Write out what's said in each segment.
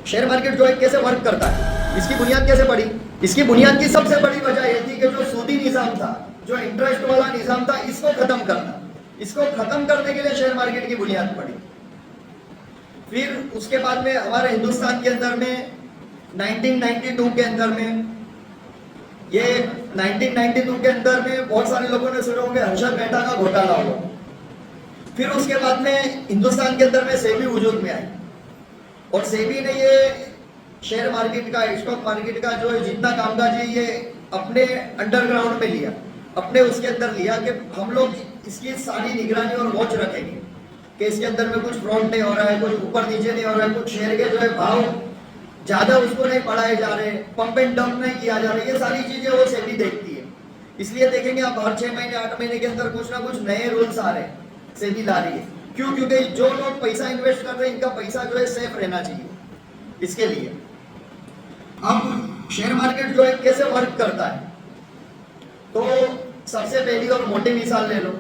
Share market जो है कैसे वर्क करता है, इसकी बुनियाद कैसे पड़ी। इसकी बुनियाद की सबसे बड़ी वजह यह थी कि जो सूदी निज़ाम था, जो इंटरेस्ट वाला निज़ाम था, इसको खत्म करना। इसको खत्म करने के लिए शेयर मार्केट की बुनियाद पड़ी। फिर उसके बाद में हमारे हिंदुस्तान के अंदर में 1992 के अंदर में, ये 1992 के अंदर में बहुत सारे लोगों ने सुना होंगे हर्षद मेहता का घोटाला हुआ। फिर उसके बाद में हिंदुस्तान के अंदर में सेबी वजूद में आई और सेबी ने ये शेयर मार्केट का, स्टॉक मार्केट का जो जितना कामकाज है ये अपने अंडरग्राउंड में लिया, अपने उसके अंदर लिया कि हम लोग इसकी सारी निगरानी और वॉच रखेंगे कि इसके अंदर में कुछ फ्रॉड नहीं हो रहा है, कुछ ऊपर नीचे नहीं हो रहा है, कुछ शेयर के जो है भाव ज्यादा उसको नहीं बढ़ाए जा रहे, पंप एंड डंप नहीं किया जा रहा है। ये सारी चीजें वो सेबी देखती है। इसलिए देखेंगे आप हर 6 महीने 8 महीने के अंदर कुछ ना कुछ नए रूल्स आ रहे हैं, सेबी ला रही है। क्यों? क्योंकि जो लोग पैसा इन्वेस्ट कर रहे हैं इनका पैसा जो है सेफ रहना चाहिए। इसके लिए अब शेयर मार्केट जो है कैसे वर्क करता है, तो सबसे पहली और मोटी मिसाल ले लो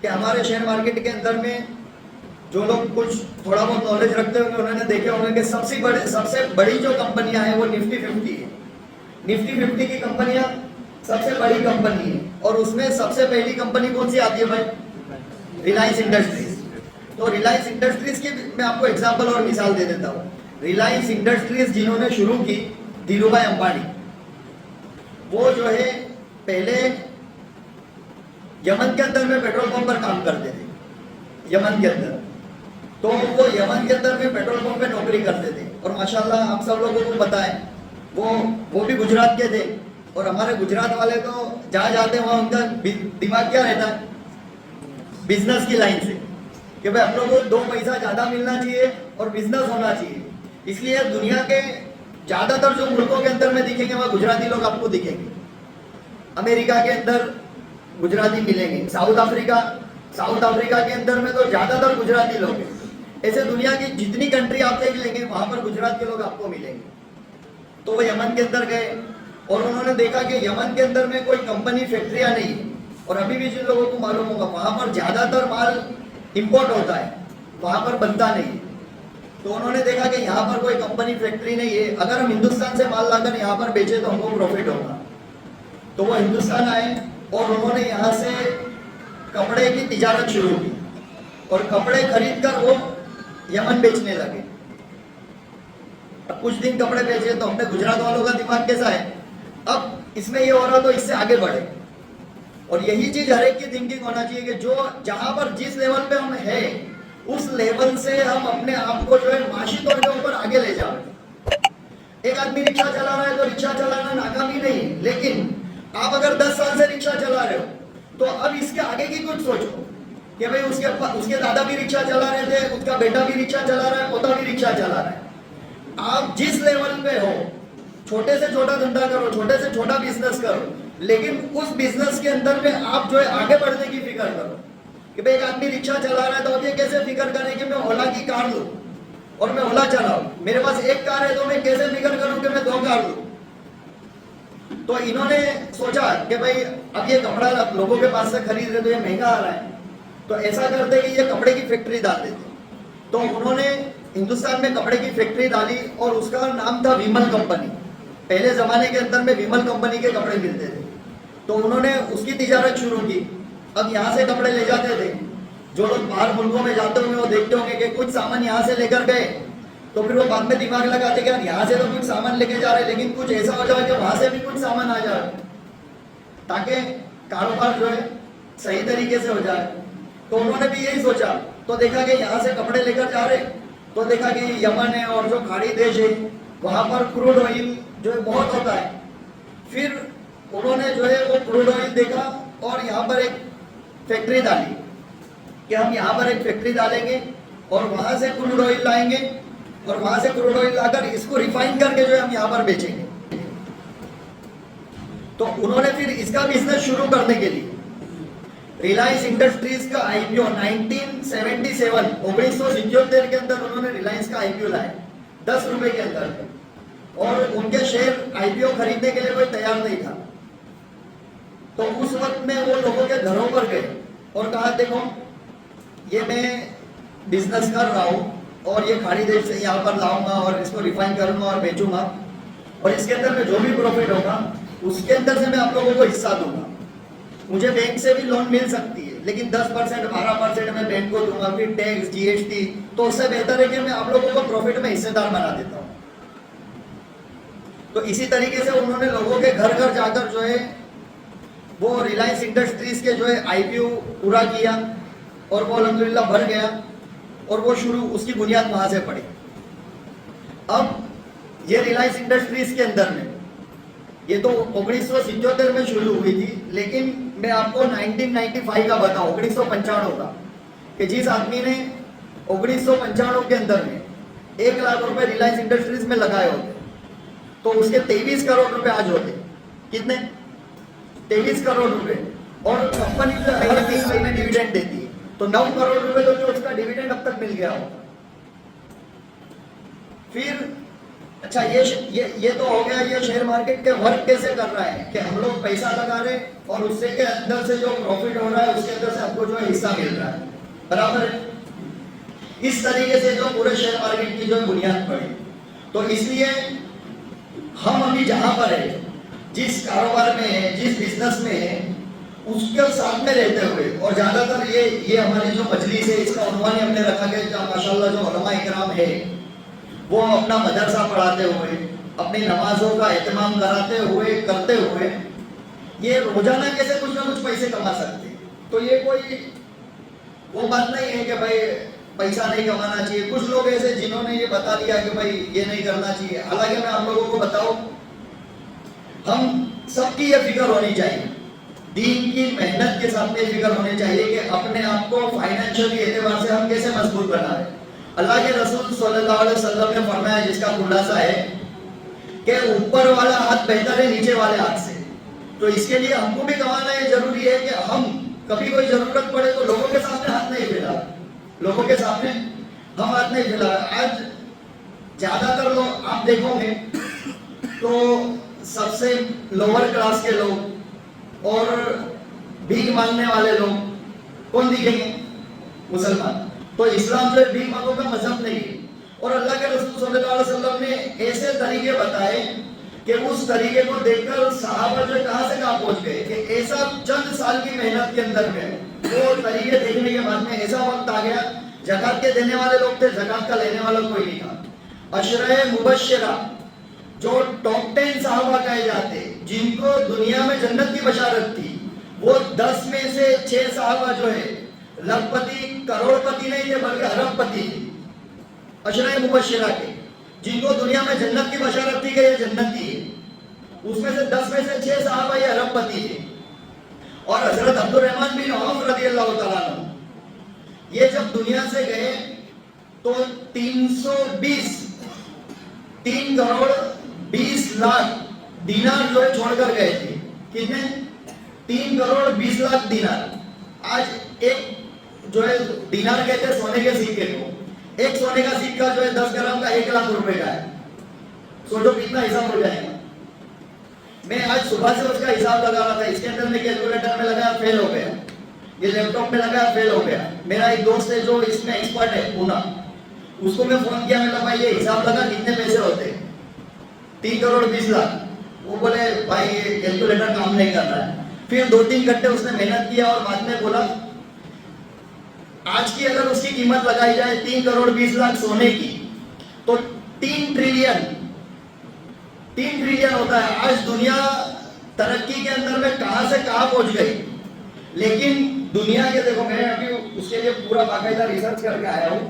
कि हमारे शेयर मार्केट के अंदर में जो लोग कुछ थोड़ा बहुत नॉलेज रखते होंगे उन्होंने देखे होंगे कि सबसे बड़ी जो कंपनियां हैं वो निफ्टी 50 है। निफ्टी 50 की कंपनियां सबसे बड़ी कंपनी है और उसमें सबसे पहली कंपनी कौन सी आती है भाई? रिलायंस इंडस्ट्रीज। तो रिलायंस इंडस्ट्रीज की मैं आपको एग्जांपल और मिसाल दे देता हूँ। रिलायंस इंडस्ट्रीज जिन्होंने शुरू की, धीरूभाई अंबानी, वो जो है पहले यमन के अंदर में पेट्रोल पंप पर काम करते थे। यमन के अंदर, तो वो यमन के अंदर में पेट्रोल पंप पे नौकरी करते थे और माशाल्लाह आप सब लोगों को पता है वो भी गुजरात के थे। और हमारे गुजरात वाले तो जहाँ जाते हैं वहाँ उनका दिमाग क्या रहता है? बिजनेस की लाइन से, कि भाई हम लोग को 2 पैसा ज्यादा मिलना चाहिए और बिजनेस होना चाहिए। इसलिए दुनिया के ज्यादातर जो मुल्कों के अंदर में दिखेंगे वहाँ गुजराती लोग आपको दिखेंगे। अमेरिका के अंदर गुजराती मिलेंगे, साउथ अफ्रीका के अंदर में तो ज्यादातर गुजराती लोग हैं। ऐसे दुनिया की जितनी कंट्री आप देख लेंगे वहां पर गुजरात के लोग आपको मिलेंगे। तो वो यमन के अंदर गए और उन्होंने देखा कि यमन के अंदर में कोई कंपनी फैक्ट्रियां नहीं है और अभी भी जिन लोगों को मालूम होगा वहां पर ज्यादातर माल इंपोर्ट होता है, वहां पर बनता नहीं है। तो उन्होंने देखा कि यहाँ पर कोई कंपनी फैक्ट्री नहीं है, अगर हम हिंदुस्तान से माल लाकर यहाँ पर बेचे तो हमको प्रॉफिट होगा। तो वो हिंदुस्तान आए और उन्होंने यहाँ से कपड़े की तिजारत शुरू की और कपड़े खरीद कर वो यमन बेचने लगे। अब कुछ दिन कपड़े बेचे तो अपने गुजरात वालों का दिमाग कैसा है, अब इसमें ये हो रहा तो इससे आगे बढ़े। और यही चीज हर एक की थिंकिंग होना चाहिए कि जो जहां पर जिस लेवल पे हम है उस लेवल से हम अपने आप को जो है माशी तौर के ऊपर आगे ले जाओ। एक आदमी रिक्शा चला रहा है तो रिक्शा चलाना नाकामी नहीं, लेकिन आप अगर 10 साल से रिक्शा चला रहे हो तो अब इसके आगे की कुछ सोचो कि भाई उसके दादा भी रिक्शा चला रहे थे, उसका बेटा भी रिक्शा चला रहा है, पोता भी रिक्शा चला रहा है। आप जिस लेवल पे हो, छोटे से छोटा धंधा करो, छोटे से छोटा बिजनेस करो, लेकिन उस बिजनेस के अंदर में आप जो है आगे बढ़ने की फिक्र करो कि भाई एक आदमी रिक्शा चला रहा है तो अब ये कैसे फिक्र करे कि मैं ओला की कार लूं और मैं ओला चलाऊं। मेरे पास एक कार है तो मैं कैसे फिक्र करूं कि मैं 2 कार लूं। तो इन्होंने सोचा कि भाई अब ये कपड़ा लोगों के पास से खरीद रहे तो ये महंगा आ रहा है, तो ऐसा करते कि ये कपड़े की फैक्ट्री डाल देते। तो उन्होंने हिंदुस्तान में कपड़े की फैक्ट्री डाली और उसका नाम था विमल कंपनी। पहले जमाने के अंदर में विमल कंपनी के कपड़े मिलते थे, तो उन्होंने उसकी तिजारत शुरू की। अब यहाँ से कपड़े ले जाते थे, जो लोग बाहर मुल्कों में जाते होंगे वो देखते होंगे कि कुछ सामान यहाँ से लेकर गए तो फिर वो बाद में दिमाग लगाते कि यहाँ से तो कुछ सामान लेके जा रहे हैं लेकिन कुछ ऐसा हो जाए कि वहां से भी कुछ सामान आ जाए ताकि कारोबार जो है सही तरीके से हो जाए। तो उन्होंने भी यही सोचा, तो देखा कि यहाँ से कपड़े लेकर जा रहे, तो देखा कि यमन है और जो खाड़ी देश है वहां पर क्रूड ऑयल जो है बहुत होता है। फिर उन्होंने जो है वो क्रूड ऑयल देखा और यहाँ पर एक फैक्ट्री डाली कि हम यहाँ पर एक फैक्ट्री डालेंगे और वहां से क्रूड ऑयल लाएंगे और वहां से क्रूड ऑयल लाकर इसको रिफाइन करके जो है हम यहाँ पर बेचेंगे। तो उन्होंने फिर इसका बिजनेस शुरू करने के लिए रिलायंस इंडस्ट्रीज का आईपीओ 1977 1977 के अंदर उन्होंने रिलायंस का आईपीओ लाया 10 रुपए के अंदर और उनके शेयर आईपीओ खरीदने के लिए कोई तैयार नहीं था। तो उस वक्त में वो लोगों के घरों पर गए और कहा देखो ये मैं बिजनेस कर रहा हूँ और ये खाड़ी देश से यहाँ पर लाऊंगा और इसको रिफाइन करूंगा और बेचूंगा, और इसके अंदर में जो भी प्रॉफिट होगा उसके अंदर से मैं आप लोगों को हिस्सा दूंगा। मुझे बैंक से भी लोन मिल सकती है, लेकिन 10% 12% मैं बैंक को दूंगा, फिर टैक्स GST, तो उससे बेहतर है कि मैं आप लोगों को प्रॉफिट में हिस्सेदार बना देता हूँ। तो इसी तरीके से उन्होंने लोगों के घर घर जाकर जो है वो रिलायंस इंडस्ट्रीज के जो है IPO पूरा किया, और वो अल्हम्दुलिल्लाह भर गया, और वो शुरू उसकी बुनियाद वहां से पड़ी। अब ये रिलायंस इंडस्ट्रीज के अंदर में ये तो 1977 में शुरू हुई थी, लेकिन मैं आपको 1995 का बताऊं, 1995 का, कि जिस आदमी ने 1995 के अंदर में 1 लाख रुपए रिलायंस इंडस्ट्रीज में लगाए होते तो उसके 23 करोड़ रुपए आज होते। कितने? 23 करोड़ रुपए। और कंपनी जो हर 3 महीने डिविडेंड देती है, तो 9 करोड़ रुपए तो जो उसका डिविडेंड अब तक मिल गया होगा। फिर अच्छा, ये तो हो गया, ये शेयर मार्केट के वर्क कैसे कर रहा है कि हम लोग पैसा लगा रहे और उससे के अंदर से जो प्रॉफिट हो रहा है उसके अंदर से हमको जो है हिस्सा मिल रहा है, बराबर है। इस तरीके से जो पूरे शेयर मार्केट की जो बुनियाद पड़ी, तो इसलिए हम अभी जहां पर है, जिस कारोबार में है, जिस बिजनेस में है, उसके साथ में रहते हुए, और ज्यादातर ये हमारी जो मजलिस है इसका उन्वान हमने रखा कि माशाल्लाह जो उलमा इकराम है वो अपना मदरसा पढ़ाते हुए, अपनी नमाजों का एहतमाम कराते हुए, करते हुए, ये रोजाना कैसे कुछ ना कुछ पैसे कमा सकते हैं। तो ये कोई वो बात नहीं है कि भाई पैसा नहीं कमाना चाहिए। कुछ लोग ऐसे जिन्होंने ये बता दिया कि भाई ये नहीं करना चाहिए, हालांकि मैं आप लोगों को बताऊं, हम सबकी ये फिक्र होनी चाहिए, दीन की मेहनत के साथ में फिक्र होनी चाहिए कि अपने आप को फाइनेंशियली एतबार से हम कैसे मजबूत बनाएं। अल्लाह के रसूल सल्लल्लाहु अलैहि वसल्लम ने फरमाया, जिसका खुलासा है कि ऊपर वाला हाथ बेहतर है नीचे वाले हाथ से। तो इसके लिए हमको भी कमाना है, जरूरी है कि हम कभी कोई जरूरत पड़े तो लोगों के सामने हाथ नहीं फैला, लोगों के सामने हम हाथ नहीं फैला। आज ज्यादातर लोग आप देखोगे तो सबसे लोअर क्लास के लोग और भीख मांगने वाले लोग कौन दिखेंगे? मुसलमान। तो इस्लाम जो भीख मांगो का मजहब नहीं है, और अल्लाह के रसूल सल्लल्लाहु अलैहि वसल्लम ने ऐसे तरीके बताए कि उस तरीके को देखकर सहाबा जो कहां से कहां पहुंच गए कि ऐसा चंद साल की मेहनत के अंदर में वो तरीके देखने के बाद में ऐसा वक्त आ गया, ज़कात के देने वाले लोग थे, ज़कात का लेने वाला कोई नहीं था। अशरे मुबश्शिरा जो टॉप 10 सहाबा कहे जाते, जिनको दुनिया में जन्नत की बशारत थी, वो 10 में से 6 सहाबा जो है लखपति, करोड़पति नहीं थे बल्कि अरबपति थे, अशरे मुबश्शिरा के, जिनको दुनिया में जन्नत की बशारत थी कि ये जन्नती है, उसमें से 10 में से 6 सहाबा ये अरबपति थे। और हजरत अब्दुर्रहमान बिन औफ रदियल्लाहु तआला अन्हु ये जब दुनिया से गए तो 3 करोड़ 20 लाख दीनार जो है छोड़कर गए थे। कितने? 3 करोड़ 20 लाख दीनार। आज एक जो है दीनार कहते हैं सोने के सिक्के को, एक सोने का सिक्का जो है 10 ग्राम का 1 लाख रुपए का है। सोचो कितना हिसाब हो जाएगा। मैं आज सुबह से उसका हिसाब लगा रहा था, इसके अंदर में कैलकुलेटर में लगाया, फेल हो गया, ये लैपटॉप में लगाया, फेल हो गया। मेरा एक दोस्त है जो इसमें एक्सपर्ट है पूना, उसको मैं फोन किया, मैंने भाई ये हिसाब लगा कितने पैसे होते? 3 करोड़ 20 लाख। वो बोले भाई ये कैलकुलेटर काम नहीं कर रहा है। फिर 2-3 घंटे उसने मेहनत किया और बाद में बोला आज की अगर उसकी कीमत लगाई जाए 3 करोड़ 20 लाख सोने की तो 3 ट्रिलियन होता है। आज दुनिया तरक्की के अंदर में कहां से कहां पहुंच गई, लेकिन दुनिया के देखो, मैं अभी उसके लिए पूरा बाकायदा रिसर्च करके आया हूं।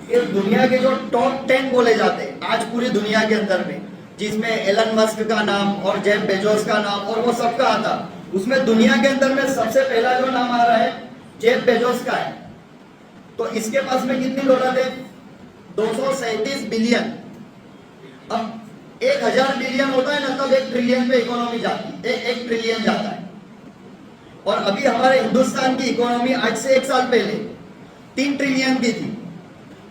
ये दुनिया के जो टॉप 10 बोले जाते हैं आज पूरी दुनिया के अंदर में, जिसमें एलन मस्क का नाम और जेफ बेजोस का नाम और वो सबका आता, उसमें दुनिया के अंदर में सबसे पहला जो नाम आ रहा है जेफ बेजोस का है। तो इसके पास में कितनी दौलत है? 237 बिलियन। अब 1000 बिलियन होता है ना, तब 1 ट्रिलियन पे इकोनॉमी जाती है, 1 ट्रिलियन जाता है। और अभी हमारे हिंदुस्तान की इकोनॉमी आज से 1 साल पहले 3 ट्रिलियन की थी,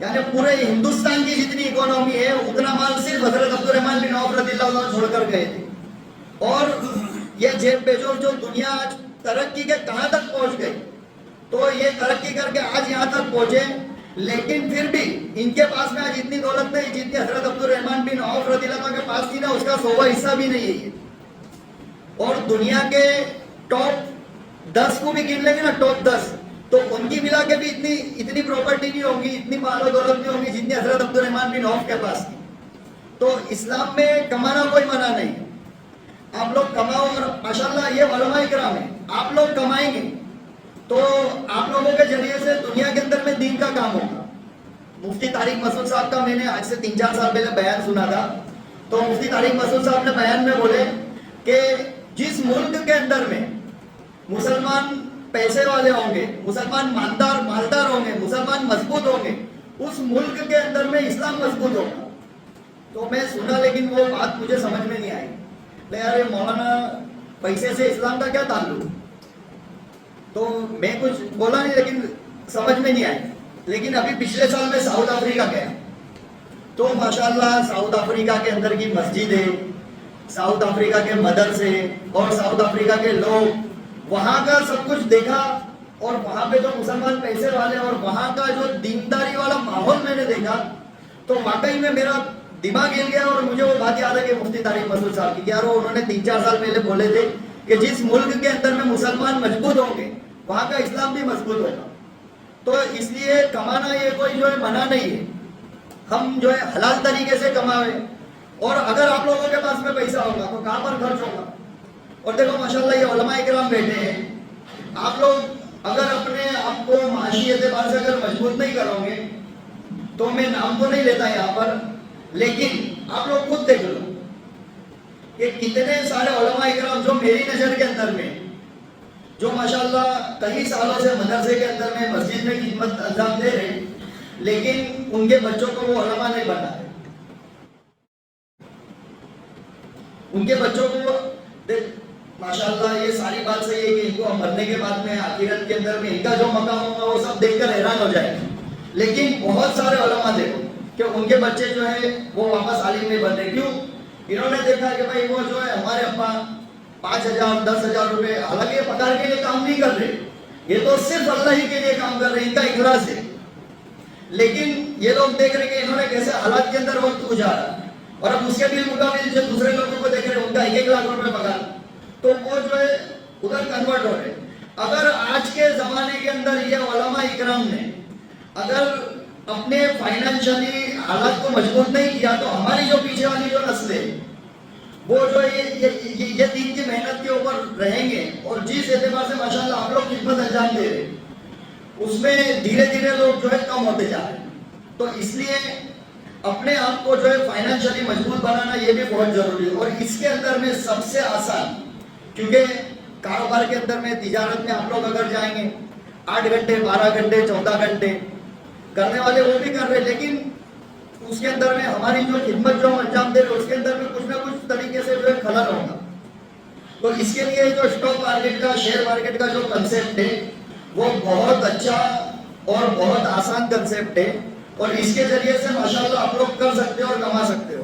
यानी पूरे हिंदुस्तान की जितनी इकोनॉमी है उतना माल सिर्फ हजरत अब्दुर्रहमान बिन औफ रदियल्लाहु अन्हु छोड़कर गए थे। और ये जेफ बेजोस जो दुनिया आज तरक्की के कहां तक पहुंच गई, तो ये तरक्की करके आज यहां तक पहुंचे लेकिन फिर भी इनके पास में आज इतनी दौलत नहीं जितनी हजरत अब्दुल रहमान बिन औफ रज़ियल्लाहु अन्हु के पास थी ना, उसका 100वां हिस्सा भी नहीं है ये। और दुनिया के टॉप 10 को भी गिन लेंगे ना, टॉप 10, तो उनकी मिला के भी इतनी प्रॉपर्टी नहीं होगी, इतनी मालो दौलत नहीं होगी जितनी हजरत अब्दुल रहमान बिन औफ के पास थी। तो इस्लाम में कमाना कोई मना नहीं, आप लोग कमाओ। और माशाल्लाह ये उलमा इकराम है, आप लोग कमाएंगे तो आप लोगों के जरिए से दुनिया के अंदर में दीन का काम होगा। मुफ्ती तारिक मसूद साहब का मैंने आज से 3-4 साल पहले बयान सुना था। तो मुफ्ती तारिक मसूद साहब ने बयान में बोले कि जिस मुल्क के अंदर में मुसलमान पैसे वाले होंगे, मुसलमान मालदार होंगे, मुसलमान मजबूत होंगे, उस मुल्क के अंदर में इस्लाम मजबूत होगा। तो मैं सुना, लेकिन वो बात मुझे समझ में नहीं आई। यार मौलाना पैसे से इस्लाम का क्या ताल्लुक? तो मैं कुछ बोला नहीं, लेकिन समझ में नहीं आई। लेकिन अभी पिछले साल में साउथ अफ्रीका गया, तो माशाल्लाह साउथ अफ्रीका के अंदर की मस्जिदें, साउथ अफ्रीका के मदरसे और साउथ अफ्रीका के लोग, वहाँ का सब कुछ देखा। और वहाँ पे जो मुसलमान पैसे वाले और वहाँ का जो दीनदारी वाला माहौल मैंने देखा, तो वाकई में मेरा दिमाग हिल गया। और मुझे वो बात याद है कि मुफ्ती तारिक मसूद साहब की, यार उन्होंने 3-4 साल पहले बोले थे कि जिस मुल्क के अंदर में मुसलमान मजबूत होंगे वहाँ का इस्लाम भी मजबूत होगा। तो इसलिए कमाना ये कोई जो है मना नहीं है, हम जो है हलाल तरीके से कमावे। और अगर आप लोगों के पास में पैसा होगा तो कहाँ पर खर्च होगा? और देखो माशाल्लाह ये उलमा इकराम बैठे हैं, आप लोग अगर अपने आप को माशी एतबार से अगर मजबूत नहीं करोगे, तो मैं नाम तो नहीं लेता यहाँ पर, लेकिन आप लोग खुद देख लो कि कितने सारे उलमा इकराम जो मेरी नजर के अंदर में, जो माशाल्लाह कई सालों से मदरसे के अंदर में मस्जिद में खिदमत अंजाम दे रहे, लेकिन उनके बच्चों को वो उलमा नहीं बना है। उनके बच्चों को माशाल्लाह ये सारी बात सही है कि इनको मरने के बाद में आखिरत के अंदर में इनका जो मकाम होगा वो सब देखकर हैरान हो जाएंगे। लेकिन बहुत सारे उलमा देखो कि उनके बच्चे जो है वो वापस आलिम नहीं बन रहे। क्यों? इन्होंने देखा कि भाई वो जो है हमारे अब्बा 5,000-10,000 रुपए, हालांकि ये पगार के लिए काम नहीं कर रहे, ये तो सिर्फ अल्लाह ही के लिए काम कर रहे, इनका इखलास है। लेकिन ये लोग देख रहे कि इन्होंने कैसे हालात के अंदर वक्त गुजारा, और अब उसके भी मुकाबले जो दूसरे लोगों को देख रहे हैं उनका 1-1 लाख रुपए पगार, तो वो जो है उधर कन्वर्ट हो रहे। अगर आज के जमाने के अंदर ये उलमा इकराम ने अगर अपने फाइनेंशियली हालात को मजबूत नहीं किया, तो हमारी जो पीछे वाली जो नस्ल है वो जो ये दीन की मेहनत के ऊपर रहेंगे। और जिस एतबार से माशाल्लाह आप लोग खिदमत अंजाम दे रहे, उसमें धीरे धीरे लोग जो है कम होते जा रहे। तो इसलिए अपने आप को जो है फाइनेंशियली मजबूत बनाना ये भी बहुत जरूरी है। और इसके अंदर में सबसे आसान, क्योंकि कारोबार के अंदर में, तिजारत में आप लोग अगर जाएंगे 8 घंटे 12 घंटे 14 घंटे करने वाले वो भी कर रहे, लेकिन उसके अंदर में हमारी जो खिदमत जो हम अंजाम दे रहे उसके अंदर में कुछ ना कुछ तरीके से जो है खलल होगा। तो इसके लिए जो स्टॉक मार्केट का, शेयर मार्केट का जो कंसेप्ट है वो बहुत अच्छा और बहुत आसान कंसेप्ट है, और इसके जरिए से माशाल्लाह आप लोग कर सकते हो और कमा सकते हो।